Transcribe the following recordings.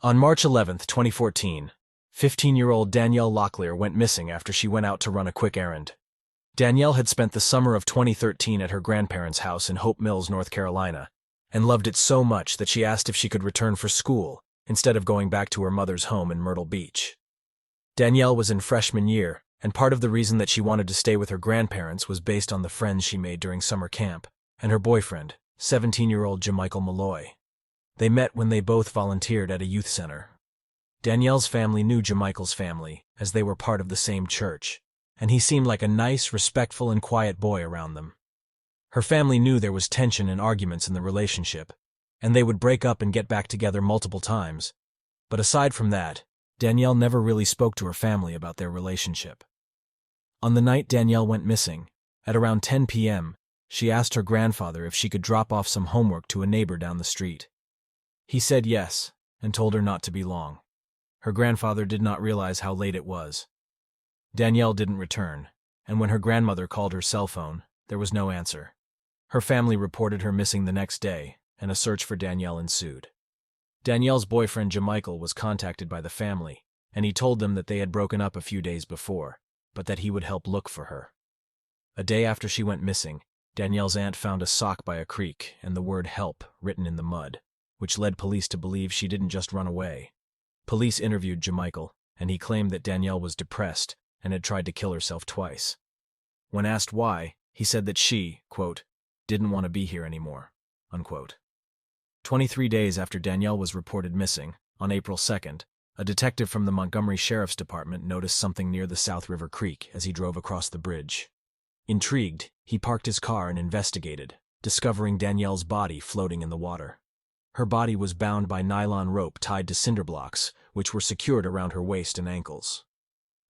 On March 11, 2014, 15-year-old Danielle Locklear went missing after she went out to run a quick errand. Danielle had spent the summer of 2013 at her grandparents' house in Hope Mills, North Carolina, and loved it so much that she asked if she could return for school instead of going back to her mother's home in Myrtle Beach. Danielle was in freshman year, and part of the reason that she wanted to stay with her grandparents was based on the friends she made during summer camp and her boyfriend, 17-year-old Jamichael Malloy. They met when they both volunteered at a youth center. Danielle's family knew Jamichael's family, as they were part of the same church, and he seemed like a nice, respectful, and quiet boy around them. Her family knew there was tension and arguments in the relationship, and they would break up and get back together multiple times. But aside from that, Danielle never really spoke to her family about their relationship. On the night Danielle went missing, at around 10 p.m., she asked her grandfather if she could drop off some homework to a neighbor down the street. He said yes, and told her not to be long. Her grandfather did not realize how late it was. Danielle didn't return, and when her grandmother called her cell phone, there was no answer. Her family reported her missing the next day, and a search for Danielle ensued. Danielle's boyfriend Jamichael was contacted by the family, and he told them that they had broken up a few days before, but that he would help look for her. A day after she went missing, Danielle's aunt found a sock by a creek and the word "help" written in the mud, which led police to believe she didn't just run away. Police interviewed Jamichael, and he claimed that Danielle was depressed and had tried to kill herself twice. When asked why, he said that she, quote, didn't want to be here anymore, unquote. 23 days after Danielle was reported missing, on April 2nd, a detective from the Montgomery Sheriff's Department noticed something near the South River Creek as he drove across the bridge. Intrigued, he parked his car and investigated, discovering Danielle's body floating in the water. Her body was bound by nylon rope tied to cinder blocks, which were secured around her waist and ankles.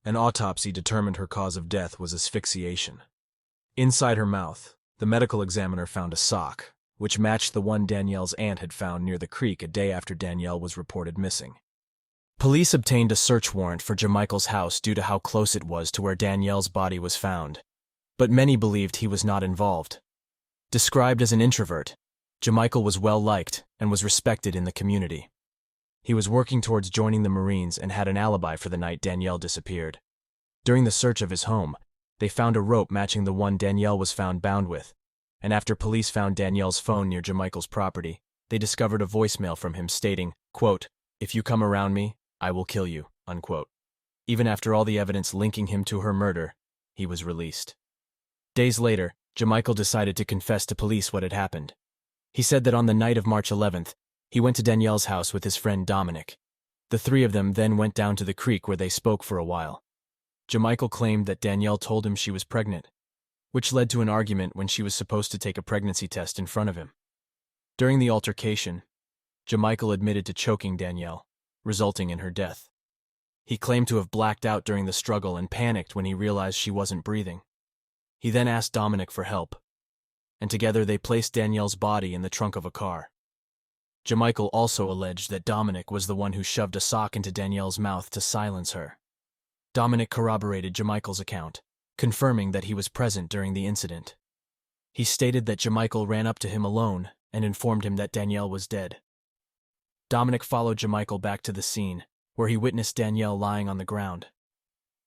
An autopsy determined her cause of death was asphyxiation. Inside her mouth, the medical examiner found a sock, which matched the one Danielle's aunt had found near the creek a day after Danielle was reported missing. Police obtained a search warrant for Jamichael's house due to how close it was to where Danielle's body was found, but many believed he was not involved. Described as an introvert, Jamichael was well-liked and was respected in the community. He was working towards joining the Marines and had an alibi for the night Danielle disappeared. During the search of his home, they found a rope matching the one Danielle was found bound with, and after police found Danielle's phone near Jamichael's property, they discovered a voicemail from him stating, quote, "If you come around me, I will kill you," unquote. Even after all the evidence linking him to her murder, he was released. Days later, Jamichael decided to confess to police what had happened. He said that on the night of March 11th, he went to Danielle's house with his friend Dominic. The three of them then went down to the creek where they spoke for a while. Jamichael claimed that Danielle told him she was pregnant, which led to an argument when she was supposed to take a pregnancy test in front of him. During the altercation, Jamichael admitted to choking Danielle, resulting in her death. He claimed to have blacked out during the struggle and panicked when he realized she wasn't breathing. He then asked Dominic for help, and together they placed Danielle's body in the trunk of a car. Jamichael also alleged that Dominic was the one who shoved a sock into Danielle's mouth to silence her. Dominic corroborated Jamichael's account, confirming that he was present during the incident. He stated that Jamichael ran up to him alone and informed him that Danielle was dead. Dominic followed Jamichael back to the scene, where he witnessed Danielle lying on the ground.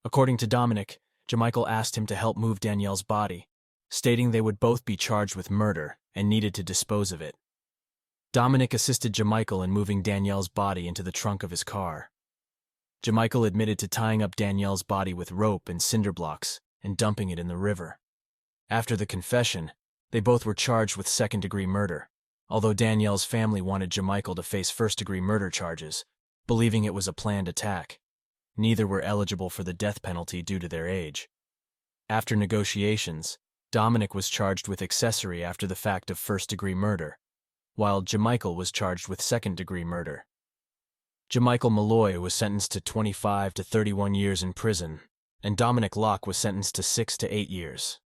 According to Dominic, Jamichael asked him to help move Danielle's body, stating they would both be charged with murder and needed to dispose of it. Dominic assisted Jamichael in moving Danielle's body into the trunk of his car. Jamichael admitted to tying up Danielle's body with rope and cinder blocks and dumping it in the river. After the confession, they both were charged with second-degree murder, although Danielle's family wanted Jamichael to face first-degree murder charges, believing it was a planned attack. Neither were eligible for the death penalty due to their age. After negotiations, Dominic was charged with accessory after the fact of first-degree murder, while Jamichael was charged with second-degree murder. Jamichael Malloy was sentenced to 25 to 31 years in prison, and Dominic Locke was sentenced to 6 to 8 years.